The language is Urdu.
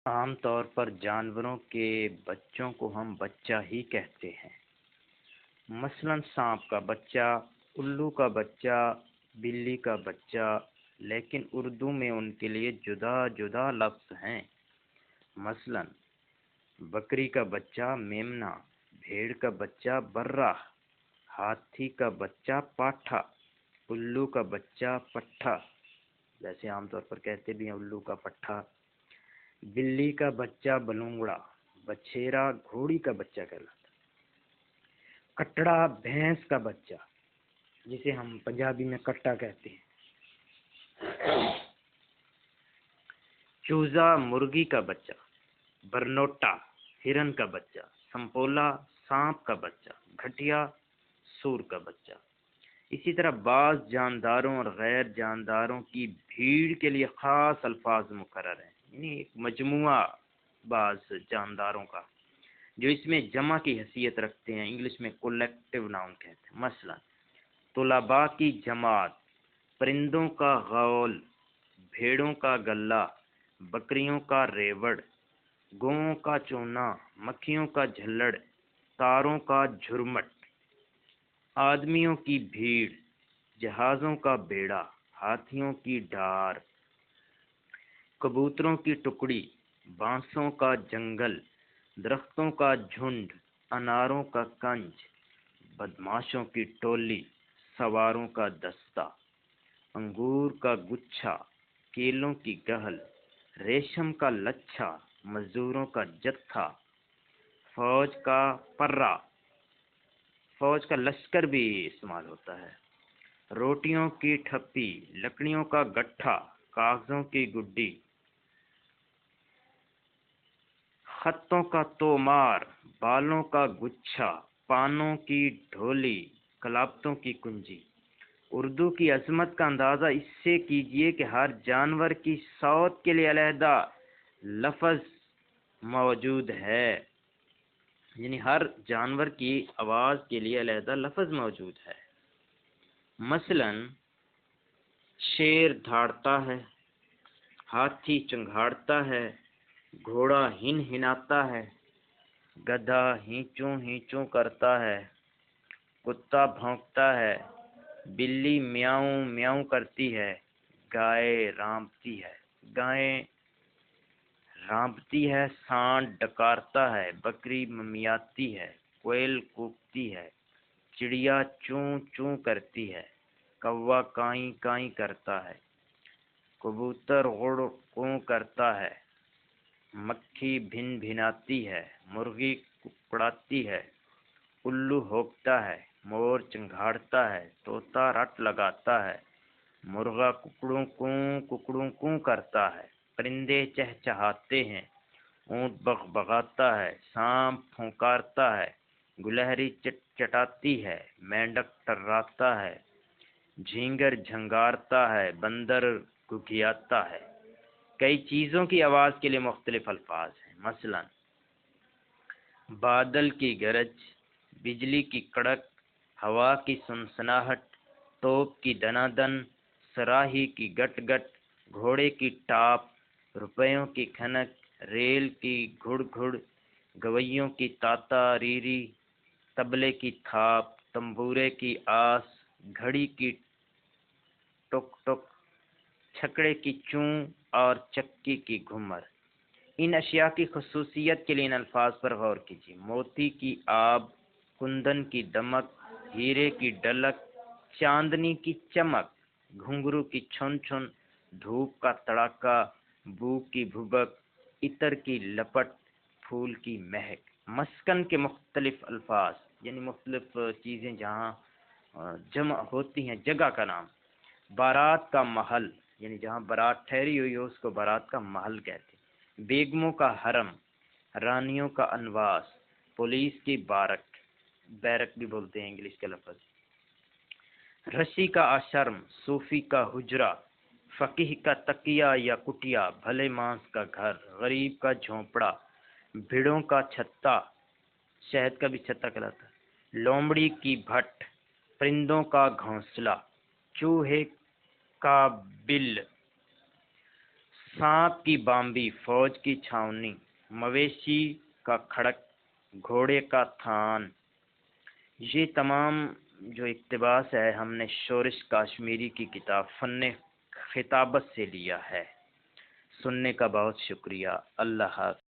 عام طور پر جانوروں کے بچوں کو ہم بچہ ہی کہتے ہیں، مثلاً سانپ کا بچہ، الو کا بچہ، بلی کا بچہ، لیکن اردو میں ان کے لیے جدا جدا لفظ ہیں۔ مثلاً بکری کا بچہ میمنہ، بھیڑ کا بچہ برہ، ہاتھی کا بچہ پاٹھا، الو کا بچہ پٹھا، ویسے عام طور پر کہتے بھی ہیں الو کا پٹھا، بلی کا بچہ بلونگڑا، بچھیرا گھوڑی کا بچہ کہلاتا، کٹڑا بھینس کا بچہ جسے ہم پنجابی میں کٹا کہتے ہیں، چوزا مرغی کا بچہ، برنوٹا ہرن کا بچہ، سمپولا سانپ کا بچہ، گھٹیا سور کا بچہ۔ اسی طرح بعض جانداروں اور غیر جانداروں کی بھیڑ کے لیے خاص الفاظ مقرر ہیں، یعنی ایک مجموعہ بعض جانداروں کا جو اس میں جمع کی حیثیت رکھتے ہیں، انگلش میں کولیکٹیو ناؤن کہتے ہیں۔ مثلا طلباء کی جماعت، پرندوں کا غول، بھیڑوں کا گلہ، بکریوں کا ریوڑ، گوؤں کا چونا، مکھیوں کا جھلڑ، تاروں کا جھرمٹ، آدمیوں کی بھیڑ، جہازوں کا بیڑا، ہاتھیوں کی ڈار، کبوتروں کی ٹکڑی، بانسوں کا جنگل، درختوں کا جھنڈ، اناروں کا کنج، بدماشوں کی ٹولی، سواروں کا دستہ، انگور کا گچھا، کیلوں کی گہل، ریشم کا لچھا، مزدوروں کا جتھا، فوج کا پرہ، فوج کا لشکر بھی استعمال ہوتا ہے، روٹیوں کی ٹھپی، لکڑیوں کا گٹھا، کاغذوں کی گڈی، خطوں کا تومار، بالوں کا گچھا، پانوں کی ڈھولی، کلاپتوں کی کنجی۔ اردو کی عظمت کا اندازہ اس سے کیجئے کہ ہر جانور کی صوت کے لیے علیحدہ لفظ موجود ہے، یعنی ہر جانور کی آواز کے لیے علیحدہ لفظ موجود ہے۔ مثلا شیر دھاڑتا ہے، ہاتھی چنگھاڑتا ہے، گھوڑا ہن ہناتا ہے، گدھا ہینچوں ہینچوں کرتا ہے، کتا بھونکتا ہے، بلی میاؤں میاؤں کرتی ہے، گائے رانپتی ہے، سانڈ ڈکارتا ہے، بکری ممیاتی ہے، کوئل کوکتی ہے، چڑیا چوں چوں کرتی ہے، کوا کائیں کائیں کرتا ہے، کبوتر غڑ قوں کرتا ہے، مکھی بھن بھناتی ہے، مرغی ککڑاتی ہے، الو ہونکتا ہے، مور چنگھاڑتا ہے، طوطا رٹ لگاتا ہے، مرغا ککڑوں کوں کرتا ہے، پرندے چہچہاتے ہیں، اونٹ بغبغاتا ہے، سانپ پھونکارتا ہے، گلہری چٹچٹاتی ہے، مینڈک ٹراتا ہے، جھینگر جھنگارتا ہے، بندر گھگھیاتا ہے۔ کئی چیزوں کی آواز کے لیے مختلف الفاظ ہیں، مثلا بادل کی گرج، بجلی کی کڑک، ہوا کی سنسناہٹ، توپ کی دنادن، صراحی کی گٹ گٹ، گھوڑے کی ٹاپ، روپیوں کی کھنک، ریل کی گھڑ گھڑ، گویوں کی تاتا ریری، طبلے کی تھاپ، تنبورے کی آس، گھڑی کی ٹک ٹک، چھکڑے کی چوں اور چکی کی گھمر۔ ان اشیاء کی خصوصیت کے لیے ان الفاظ پر غور کیجیے۔ موتی کی آب، کندن کی دمک، ہیرے کی ڈلک، چاندنی کی چمک، گھنگرو کی چھن چھن، دھوپ کا تڑاکا، بو کی بھبک، عطر کی لپٹ، پھول کی مہک۔ مسکن کے مختلف الفاظ، یعنی مختلف چیزیں جہاں جمع ہوتی ہیں، جگہ کا نام۔ بارات کا محل، یعنی جہاں بارات ٹھہری ہوئی ہو اس کو بارات کا محل کہتے ہیں۔ بیگموں کا حرم، رانیوں کا انواس، پولیس کی بیرک بھی بولتے ہیں انگلش کا لفظ۔ رشی کا آشرم، صوفی کا حجرہ، فقیہ کا تکیہ یا کٹیا، بھلے مانس کا گھر، غریب کا جھونپڑا، بھیڑوں کا چھتا، شہد کا بھی چھتا کہلاتا ہے، لومڑی کی بھٹ، پرندوں کا گھونسلہ، چوہے کا بل، سانپ کی بامبی، فوج کی چھاونی، مویشی کا کھڑک، گھوڑے کا تھان، یہ تمام جو اقتباس ہے ہم نے شورش کاشمیری کی کتاب فن خطابت سے لیا ہے۔ سننے کا بہت شکریہ۔ اللہ حافظ۔